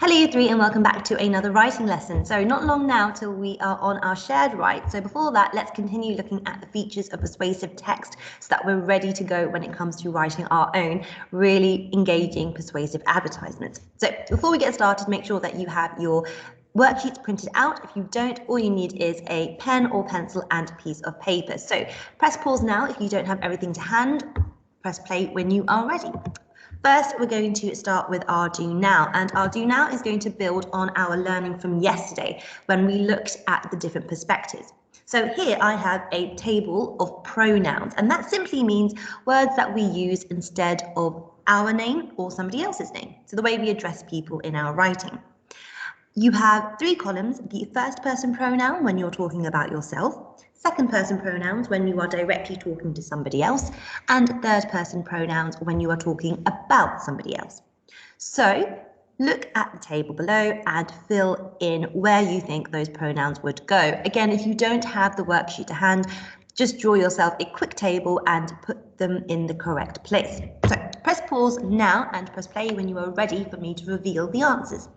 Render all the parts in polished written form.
Hello Year 3 and welcome back to another writing lesson. So not long now till we are on our shared write. So before that, let's continue looking at the features of persuasive text so that we're ready to go when it comes to writing our own really engaging persuasive advertisements. So before we get started, make sure that you have your worksheets printed out. If you don't, all you need is a pen or pencil and a piece of paper. So press pause now if you don't have everything to hand. Press play when you are ready. First, we're going to start with our do now, and our do now is going to build on our learning from yesterday when we looked at the different perspectives. So here I have a table of pronouns, and that simply means words that we use instead of our name or somebody else's name. So the way we address people in our writing. You have three columns: the first person pronoun when you're talking about yourself, second person pronouns when you are directly talking to somebody else, and third person pronouns when you are talking about somebody else. So look at the table below and fill in where you think those pronouns would go. Again, if you don't have the worksheet to hand, just draw yourself a quick table and put them in the correct place. So press pause now and press play when you are ready for me to reveal the answers.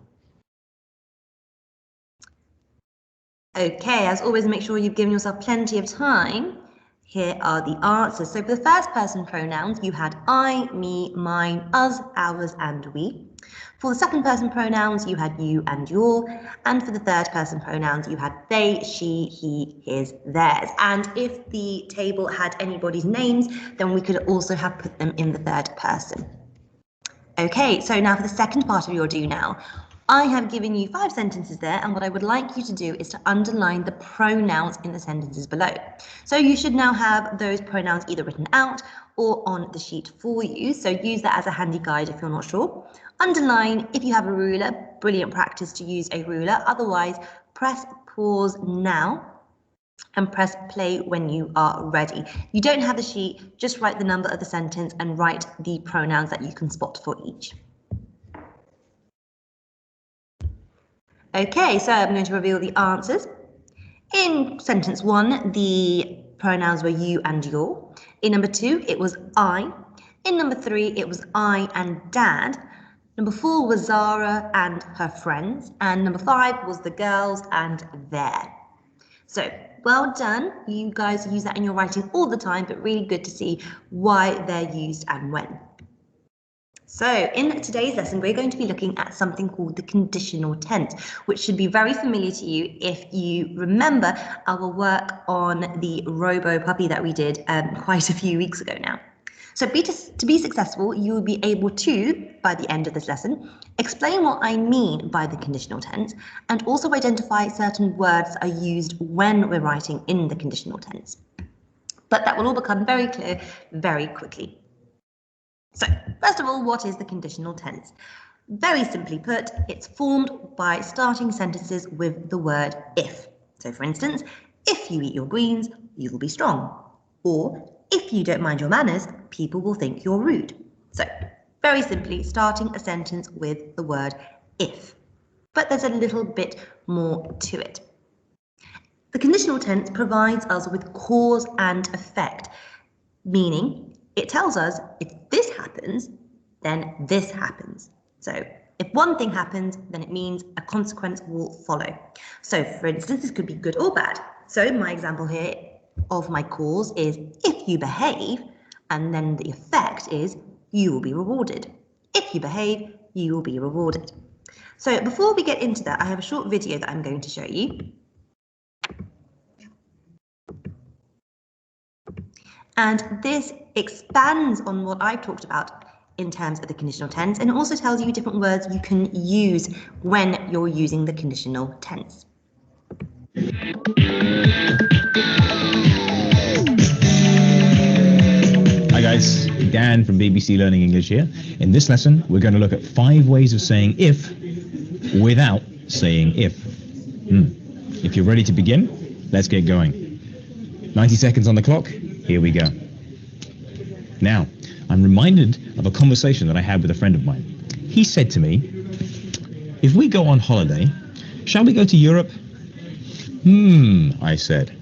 Okay, as always, make sure you've given yourself plenty of time. Here are the answers. So for the first person pronouns, you had I, me, mine, us, ours, and we. For the second person pronouns, you had you and your. And for the third person pronouns, you had they, she, he, his, theirs. And if the table had anybody's names, then we could also have put them in the third person. Okay, so now for the second part of your do now. I have given you 5 sentences there, and what I would like you to do is to underline the pronouns in the sentences below. So you should now have those pronouns either written out or on the sheet for you. So use that as a handy guide if you're not sure. Underline if you have a ruler, brilliant practice to use a ruler. Otherwise, press pause now and press play when you are ready. You don't have the sheet, just write the number of the sentence and write the pronouns that you can spot for each. Okay, so I'm going to reveal the answers. In sentence 1, the pronouns were you and your. In number 2, it was I. In number 3, it was I and Dad. Number 4 was Zara and her friends. And number 5 was the girls and their. So well done. You guys use that in your writing all the time, but really good to see why they're used and when. So in today's lesson, we're going to be looking at something called the conditional tense, which should be very familiar to you if you remember our work on the Robo Puppy that we did quite a few weeks ago now. So to be successful, you will be able to, by the end of this lesson, explain what I mean by the conditional tense and also identify certain words that are used when we're writing in the conditional tense. But that will all become very clear very quickly. So, first of all, what is the conditional tense? Very simply put, it's formed by starting sentences with the word if. So, for instance, if you eat your greens, you will be strong. Or, if you don't mind your manners, people will think you're rude. So, very simply, starting a sentence with the word if. But there's a little bit more to it. The conditional tense provides us with cause and effect, meaning it tells us if this happens, then this happens. So if one thing happens, then it means a consequence will follow. So for instance, this could be good or bad. So my example here of my cause is if you behave, and then the effect is you will be rewarded. If you behave, you will be rewarded. So before we get into that, I have a short video that I'm going to show you. And this expands on what I've talked about in terms of the conditional tense, and it also tells you different words you can use when you're using the conditional tense. Hi guys, Dan from BBC Learning English here. In this lesson, we're going to look at 5 ways of saying if without saying if. If you're ready to begin, let's get going. 90 seconds on the clock. Here we go. Now, I'm reminded of a conversation that I had with a friend of mine. He said to me, if we go on holiday, shall we go to Europe? I said.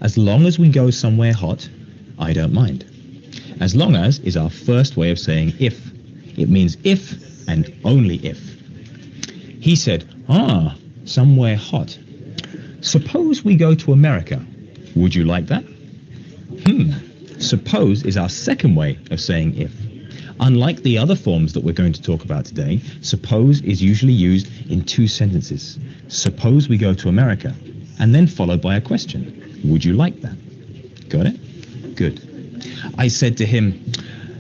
As long as we go somewhere hot, I don't mind. As long as is our first way of saying if. It means if and only if. He said, somewhere hot. Suppose we go to America. Would you like that? Suppose is our second way of saying if. Unlike the other forms that we're going to talk about today, suppose is usually used in two sentences. Suppose we go to America, and then followed by a question. Would you like that? Got it? Good. I said to him,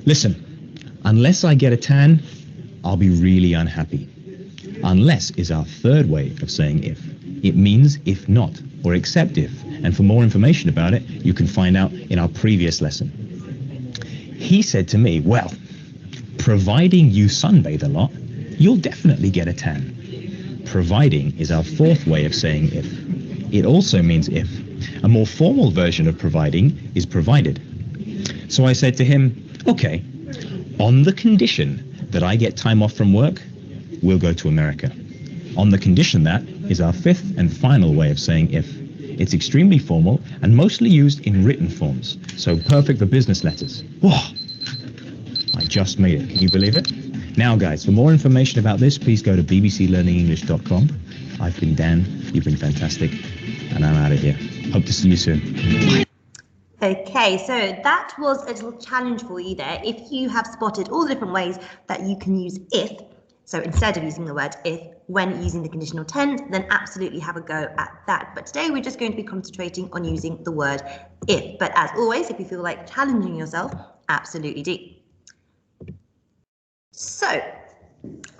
listen, unless I get a tan, I'll be really unhappy. Unless is our third way of saying if. It means if not, or except if. And for more information about it, you can find out in our previous lesson. He said to me, well, providing you sunbathe a lot, you'll definitely get a tan. Providing is our fourth way of saying if. It also means if. A more formal version of providing is provided. So I said to him, okay, on the condition that I get time off from work, we'll go to America. On the condition that is our fifth and final way of saying if. It's extremely formal and mostly used in written forms, so perfect for business letters. Whoa! I just made it. Can you believe it? Now, guys, for more information about this, please go to bbclearningenglish.com. I've been Dan. You've been fantastic. And I'm out of here. Hope to see you soon. Bye. Okay, so that was a little challenge for you there. If you have spotted all the different ways that you can use if, so instead of using the word if when using the conditional tense, then absolutely have a go at that. But today we're just going to be concentrating on using the word if. But as always, if you feel like challenging yourself, absolutely do. So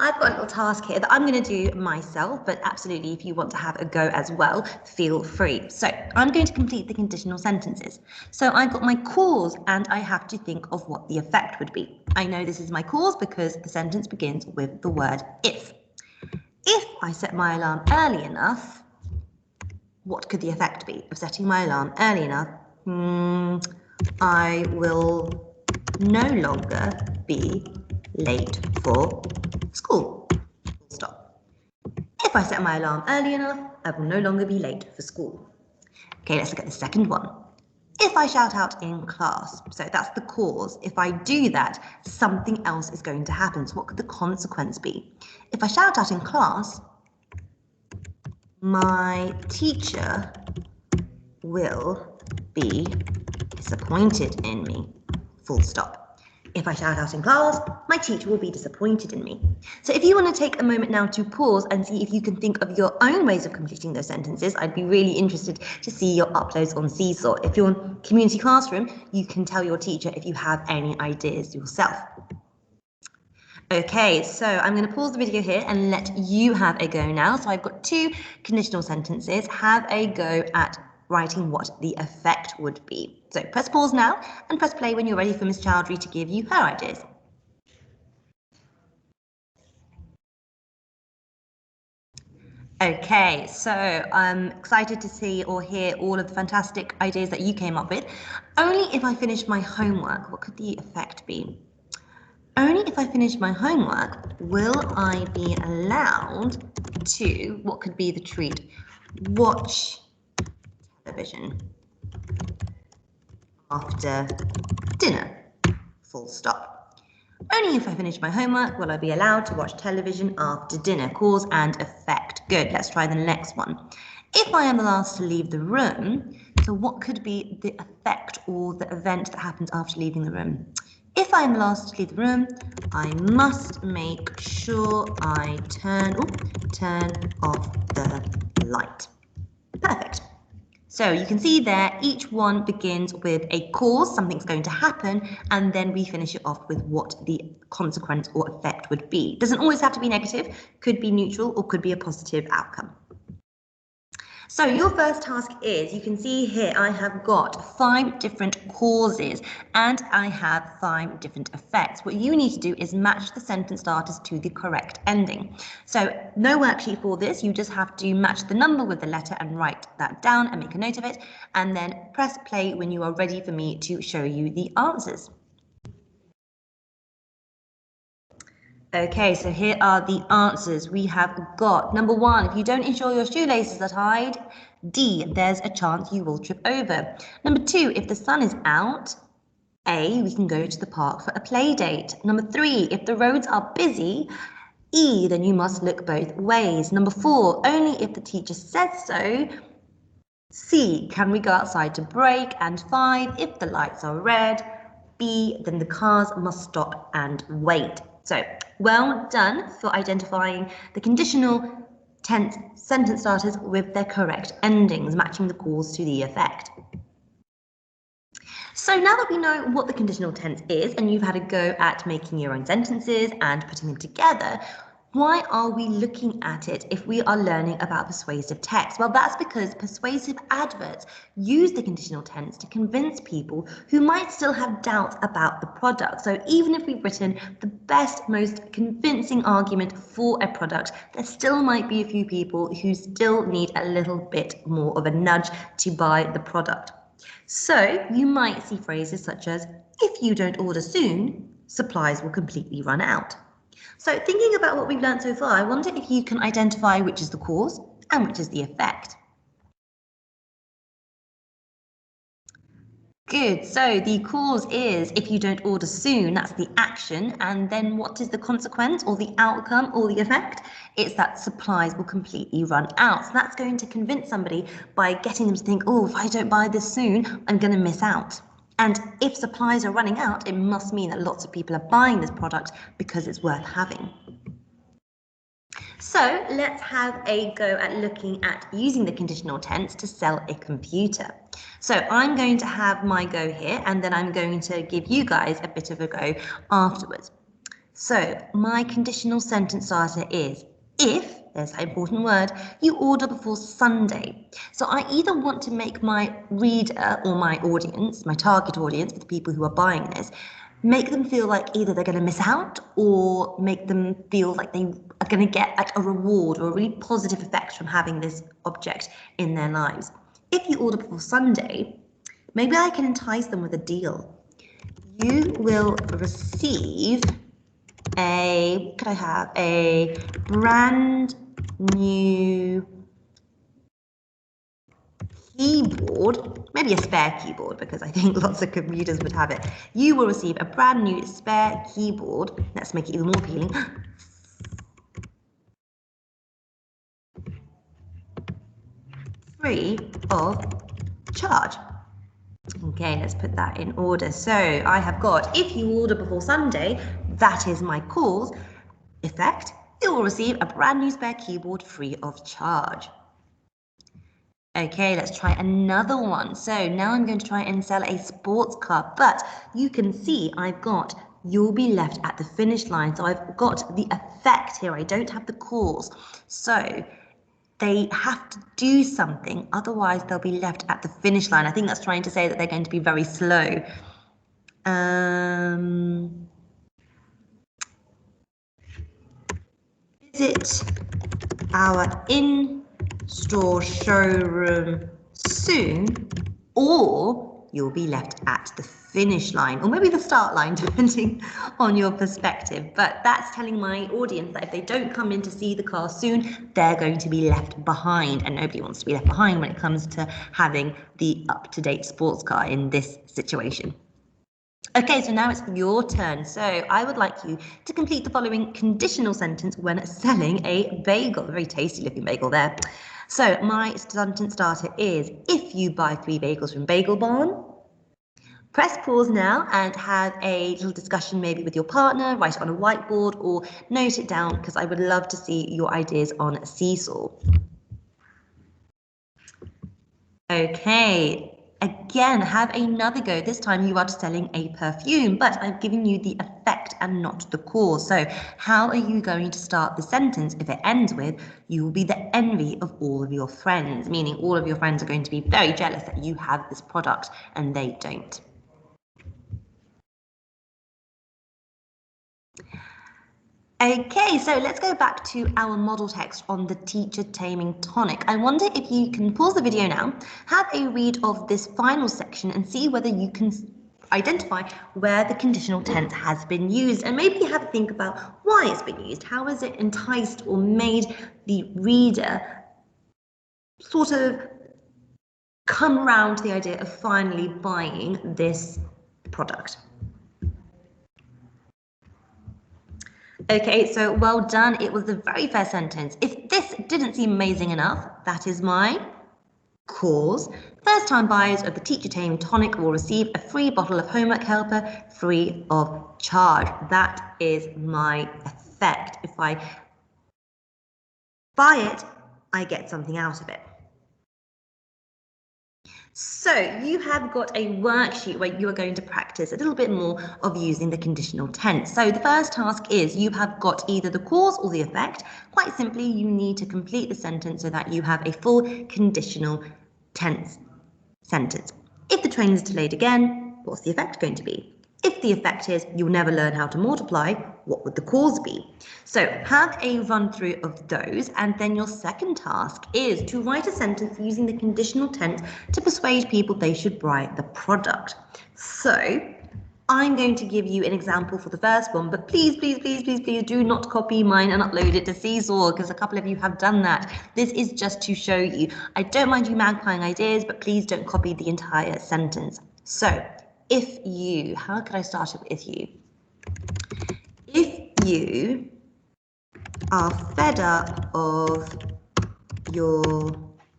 I've got a little task here that I'm going to do myself, but absolutely if you want to have a go as well, feel free. So I'm going to complete the conditional sentences. So I've got my cause and I have to think of what the effect would be. I know this is my cause because the sentence begins with the word if. If I set my alarm early enough, what could the effect be of setting my alarm early enough? I will no longer be late for school. Stop. If I set my alarm early enough, I will no longer be late for school. Okay, let's look at the second one. If I shout out in class, so that's the cause. If I do that, something else is going to happen. So what could the consequence be? If I shout out in class, my teacher will be disappointed in me. Full stop. If I shout out in class, my teacher will be disappointed in me. So if you want to take a moment now to pause and see if you can think of your own ways of completing those sentences, I'd be really interested to see your uploads on Seesaw. If you're on Community Classroom, you can tell your teacher if you have any ideas yourself. Okay, so I'm going to pause the video here and let you have a go now. So I've got two conditional sentences. Have a go at writing what the effect would be. So press pause now and press play when you're ready for Miss Chowdhury to give you her ideas. Okay, so I'm excited to see or hear all of the fantastic ideas that you came up with. Only if I finish my homework, what could the effect be? Only if I finish my homework will I be allowed to, what could be the treat? Watch television after dinner, full stop. Only if I finish my homework will I be allowed to watch television after dinner. Cause and effect. Good, let's try the next one. If I am the last to leave the room, so what could be the effect or the event that happens after leaving the room? If I am the last to leave the room, I must make sure I turn off the light. Perfect. So you can see there, each one begins with a cause, something's going to happen, and then we finish it off with what the consequence or effect would be. Doesn't always have to be negative, could be neutral, or could be a positive outcome. So your first task is, you can see here, I have got 5 different causes and I have 5 different effects. What you need to do is match the sentence starters to the correct ending. So no worksheet for this, you just have to match the number with the letter and write that down and make a note of it, and then press play when you are ready for me to show you the answers. Okay, so here are the answers. We have got number 1, if you don't ensure your shoelaces are tied. D, there's a chance you will trip over. Number 2, if the sun is out. A, we can go to the park for a play date. Number 3, if the roads are busy. E, then you must look both ways. Number 4, only if the teacher says so. C, can we go outside to break? And 5, if the lights are red. B, then the cars must stop and wait. So, well done for identifying the conditional tense sentence starters with their correct endings, matching the cause to the effect. So now that we know what the conditional tense is and you've had a go at making your own sentences and putting them together, why are we looking at it if we are learning about persuasive text? Well, that's because persuasive adverts use the conditional tense to convince people who might still have doubts about the product. So even if we've written the best, most convincing argument for a product, there still might be a few people who still need a little bit more of a nudge to buy the product. So you might see phrases such as, if you don't order soon, supplies will completely run out. So thinking about what we've learned so far, I wonder if you can identify which is the cause and which is the effect. Good, so the cause is if you don't order soon, that's the action, and then what is the consequence or the outcome or the effect? It's that supplies will completely run out. So that's going to convince somebody by getting them to think, oh, if I don't buy this soon, I'm going to miss out. And if supplies are running out, it must mean that lots of people are buying this product because it's worth having. So let's have a go at looking at using the conditional tense to sell a computer. So I'm going to have my go here and then I'm going to give you guys a bit of a go afterwards. So my conditional sentence starter is if, there's that important word, you order before Sunday. So I either want to make my reader or my audience, my target audience, for the people who are buying this, make them feel like either they're going to miss out or make them feel like they are going to get like a reward or a really positive effect from having this object in their lives. If you order before Sunday, maybe I can entice them with a deal. You will receive a brand new keyboard, maybe a spare keyboard because I think lots of computers would have it. You will receive a brand new spare keyboard. Let's make it even more appealing. Free of charge. Okay, let's put that in order. So I have got, if you order before Sunday, that is my cause. Effect, you will receive a brand new spare keyboard free of charge. Okay, let's try another one. So now I'm going to try and sell a sports car, but you can see I've got you'll be left at the finish line. So I've got the effect here. I don't have the cause. So they have to do something, otherwise they'll be left at the finish line. I think that's trying to say that they're going to be very slow. Visit our in-store showroom soon, or you'll be left at the finish line, or maybe the start line, depending on your perspective. But that's telling my audience that if they don't come in to see the car soon, they're going to be left behind, and nobody wants to be left behind when it comes to having the up-to-date sports car in this situation. Okay, so now it's your turn. So I would like you to complete the following conditional sentence when selling a bagel. A very tasty looking bagel there. So my sentence starter is, if you buy 3 bagels from Bagel Barn. Press pause now and have a little discussion maybe with your partner, write it on a whiteboard or note it down because I would love to see your ideas on Seesaw. Okay. Again, have another go. This time you are selling a perfume, but I've given you the effect and not the cause. So how are you going to start the sentence if it ends with, you will be the envy of all of your friends, meaning all of your friends are going to be very jealous that you have this product and they don't. Okay, so let's go back to our model text on the teacher taming tonic. I wonder if you can pause the video now, have a read of this final section and see whether you can identify where the conditional tense has been used and maybe have a think about why it's been used. How has it enticed or made the reader sort of come around to the idea of finally buying this product? Okay, so well done. It was the very first sentence. If this didn't seem amazing enough, that is my cause. First-time buyers of the Teacher Tame tonic will receive a free bottle of Homework Helper free of charge. That is my effect. If I buy it, I get something out of it. So you have got a worksheet where you are going to practice a little bit more of using the conditional tense. So the first task is you have got either the cause or the effect. Quite simply, you need to complete the sentence so that you have a full conditional tense sentence. If the train is delayed again, what's the effect going to be? If the effect is you'll never learn how to multiply, what would the cause be? So have a run through of those, and then your second task is to write a sentence using the conditional tense to persuade people they should buy the product. So I'm going to give you an example for the first one, but please do not copy mine and upload it to Seesaw, because a couple of you have done that. This is just to show you. I don't mind you magpieing ideas, but please don't copy the entire sentence. So, if you, how could I start it with if you? If you are fed up of your,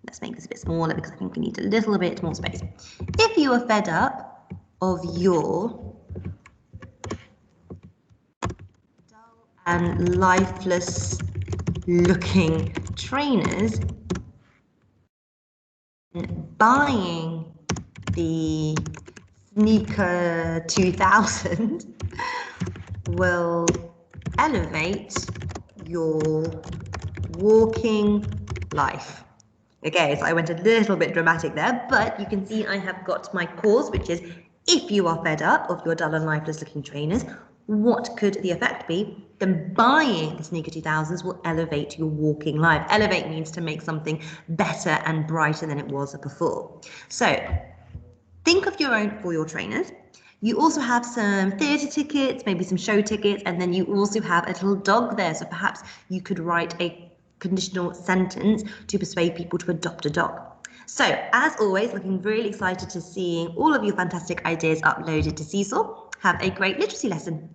let's make this a bit smaller because I think we need a little bit more space. If you are fed up of your dull and lifeless looking trainers, buying the Sneaker 2000 will elevate your walking life. Okay, so I went a little bit dramatic there, but you can see I have got my cause, which is if you are fed up of your dull and lifeless looking trainers, what could the effect be? Then buying the Sneaker 2000s will elevate your walking life. Elevate means to make something better and brighter than it was before. So think of your own for your trainers. You also have some theatre tickets, maybe some show tickets, and then you also have a little dog there. So perhaps you could write a conditional sentence to persuade people to adopt a dog. So as always, looking really excited to seeing all of your fantastic ideas uploaded to Seesaw. Have a great literacy lesson.